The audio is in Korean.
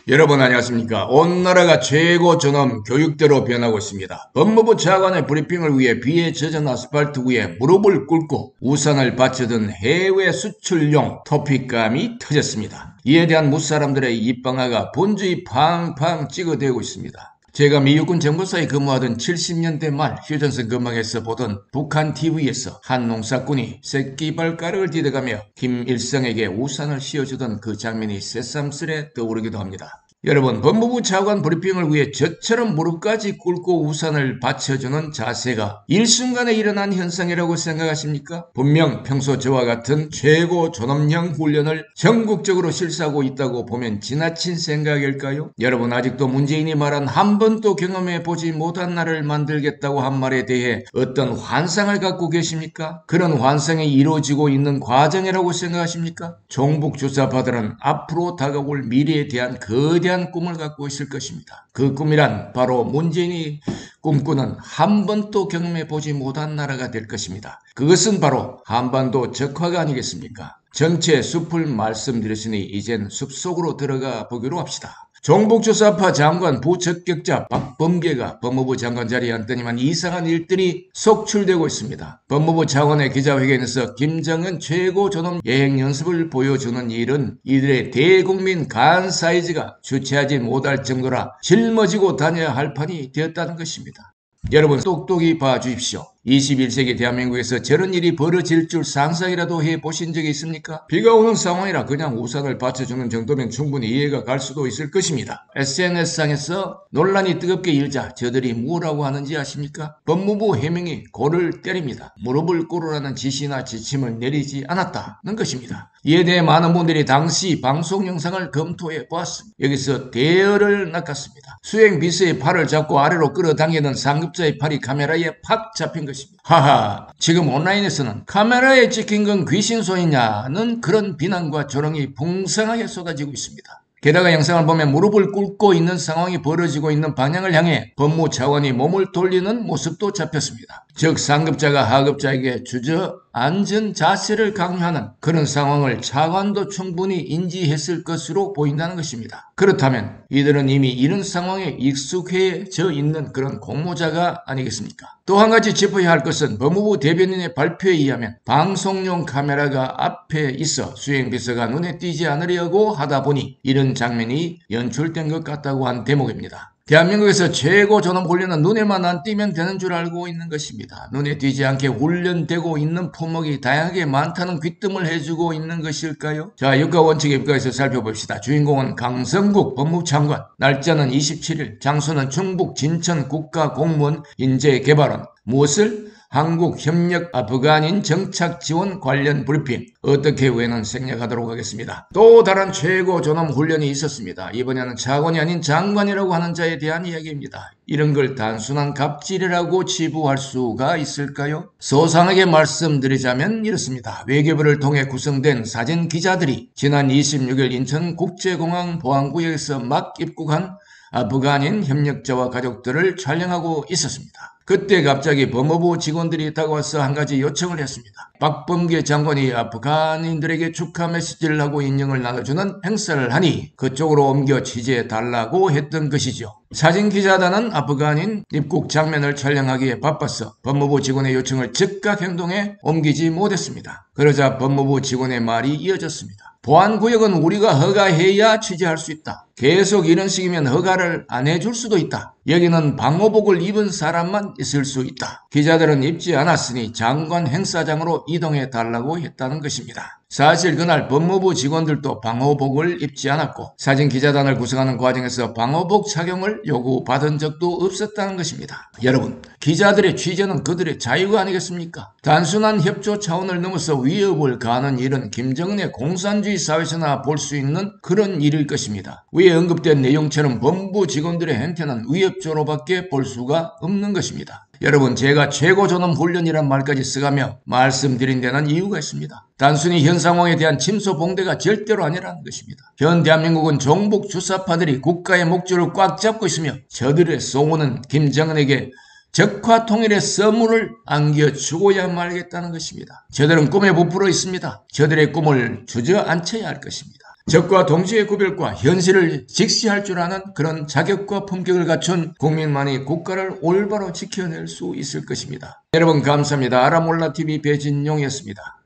여러분 안녕하십니까? 온 나라가 최고 존엄 교육대로 변하고 있습니다. 법무부 차관의 브리핑을 위해 비에 젖은 아스팔트 위에 무릎을 꿇고 우산을 받쳐든 해외 수출용 토픽감이 터졌습니다. 이에 대한 무사람들의 입방아가 본주의 팡팡 찍어대고 있습니다. 제가 미 육군 정보사에 근무하던 70년대 말 휴전선 근방에서 보던 북한 TV에서 한 농사꾼이 새끼발가락을 디뎌가며 김일성에게 우산을 씌워주던 그 장면이 새삼스레 떠오르기도 합니다. 여러분, 법무부 차관 브리핑을 위해 저처럼 무릎까지 꿇고 우산을 받쳐주는 자세가 일순간에 일어난 현상이라고 생각하십니까? 분명 평소 저와 같은 최고 존엄형 훈련을 전국적으로 실시하고 있다고 보면 지나친 생각일까요? 여러분, 아직도 문재인이 말한 한 번도 경험해 보지 못한 나라를 만들겠다고 한 말에 대해 어떤 환상을 갖고 계십니까? 그런 환상이 이루어지고 있는 과정이라고 생각하십니까? 종북 주사파들은 앞으로 다가올 미래에 대한 거대한 꿈을 갖고 있을 것입니다. 그 꿈이란 바로 문재인이 꿈꾸는 한 번도 경험해 보지 못한 나라가 될 것입니다. 그것은 바로 한반도 적화가 아니겠습니까? 전체 숲을 말씀드렸으니 이젠 숲속으로 들어가 보기로 합시다. 종북주사파 장관 부적격자 박범계가 법무부 장관 자리에 앉더니만 이상한 일들이 속출되고 있습니다. 법무부 차관의 기자회견에서 김정은 최고 존엄 예행 연습을 보여주는 일은 이들의 대국민 간 사이즈가 주체하지 못할 정도라 짊어지고 다녀야 할 판이 되었다는 것입니다. 여러분 똑똑히 봐주십시오. 21세기 대한민국에서 저런 일이 벌어질 줄 상상이라도 해보신 적이 있습니까? 비가 오는 상황이라 그냥 우산을 받쳐주는 정도면 충분히 이해가 갈 수도 있을 것입니다. SNS상에서 논란이 뜨겁게 일자 저들이 뭐라고 하는지 아십니까? 법무부 해명이 골을 때립니다. 무릎을 꿇으라는 지시나 지침을 내리지 않았다는 것입니다. 이에 대해 많은 분들이 당시 방송 영상을 검토해 보았습니다. 여기서 대열을 낚았습니다. 수행 비서의 팔을 잡고 아래로 끌어당기는 상급자의 팔이 카메라에 팍 잡힌 것입니다. 하하, 지금 온라인에서는 카메라에 찍힌 건 귀신 소리냐는 그런 비난과 조롱이 풍성하게 쏟아지고 있습니다. 게다가 영상을 보면 무릎을 꿇고 있는 상황이 벌어지고 있는 방향을 향해 법무 차관이 몸을 돌리는 모습도 잡혔습니다. 즉 상급자가 하급자에게 주저앉은 자세를 강요하는 그런 상황을 차관도 충분히 인지했을 것으로 보인다는 것입니다. 그렇다면 이들은 이미 이런 상황에 익숙해져 있는 그런 공모자가 아니겠습니까? 또 한 가지 짚어야 할 것은 법무부 대변인의 발표에 의하면 방송용 카메라가 앞에 있어 수행비서가 눈에 띄지 않으려고 하다 보니 이런 장면이 연출된 것 같다고 한 대목입니다. 대한민국에서 최고 존엄 훈련은 눈에만 안 띄면 되는 줄 알고 있는 것입니다. 눈에 띄지 않게 훈련되고 있는 품목이 다양하게 많다는 귀뜸을 해주고 있는 것일까요? 자, 육가원칙에 입각해서 살펴봅시다. 주인공은 강성국 법무부 장관, 날짜는 27일, 장소는 충북 진천 국가공무원 인재개발원. 무엇을? 한국협력 아프간인 정착지원 관련 브리핑. 어떻게 외는 생략하도록 하겠습니다. 또 다른 최고 존엄 훈련이 있었습니다. 이번에는 차관이 아닌 장관이라고 하는 자에 대한 이야기입니다. 이런 걸 단순한 갑질이라고 치부할 수가 있을까요? 소상하게 말씀드리자면 이렇습니다. 외교부를 통해 구성된 사진 기자들이 지난 26일 인천국제공항 보안구역에서 막 입국한 아프간인 협력자와 가족들을 촬영하고 있었습니다. 그때 갑자기 법무부 직원들이 다가와서 한 가지 요청을 했습니다. 박범계 장관이 아프간인들에게 축하 메시지를 하고 인형을 나눠주는 행사를 하니 그쪽으로 옮겨 취재해달라고 했던 것이죠. 사진기자단은 아프간인 입국 장면을 촬영하기에 바빠서 법무부 직원의 요청을 즉각 행동에 옮기지 못했습니다. 그러자 법무부 직원의 말이 이어졌습니다. 보안구역은 우리가 허가해야 취재할 수 있다. 계속 이런 식이면 허가를 안 해줄 수도 있다. 여기는 방호복을 입은 사람만 있을 수 있다. 기자들은 입지 않았으니 장관 행사장으로 이동해 달라고 했다는 것입니다. 사실 그날 법무부 직원들도 방호복을 입지 않았고 사진기자단을 구성하는 과정에서 방호복 착용을 요구받은 적도 없었다는 것입니다. 여러분, 기자들의 취재는 그들의 자유가 아니겠습니까? 단순한 협조 차원을 넘어서 위협을 가하는 일은 김정은의 공산주의 사회에서나 볼 수 있는 그런 일일 것입니다. 위에 언급된 내용처럼 법무부 직원들의 행태는 위협조로밖에 볼 수가 없는 것입니다. 여러분, 제가 최고 존엄 훈련이란 말까지 써가며 말씀드린 데는 이유가 있습니다. 단순히 현 상황에 대한 침소봉대가 절대로 아니라는 것입니다. 현 대한민국은 종북 주사파들이 국가의 목줄을 꽉 잡고 있으며 저들의 소원은 김정은에게 적화 통일의 선물을 안겨주고야 말겠다는 것입니다. 저들은 꿈에 부풀어 있습니다. 저들의 꿈을 주저앉혀야 할 것입니다. 적과 동지의 구별과 현실을 직시할 줄 아는 그런 자격과 품격을 갖춘 국민만이 국가를 올바로 지켜낼 수 있을 것입니다. 여러분 감사합니다. 알아몰라TV 배진용이었습니다.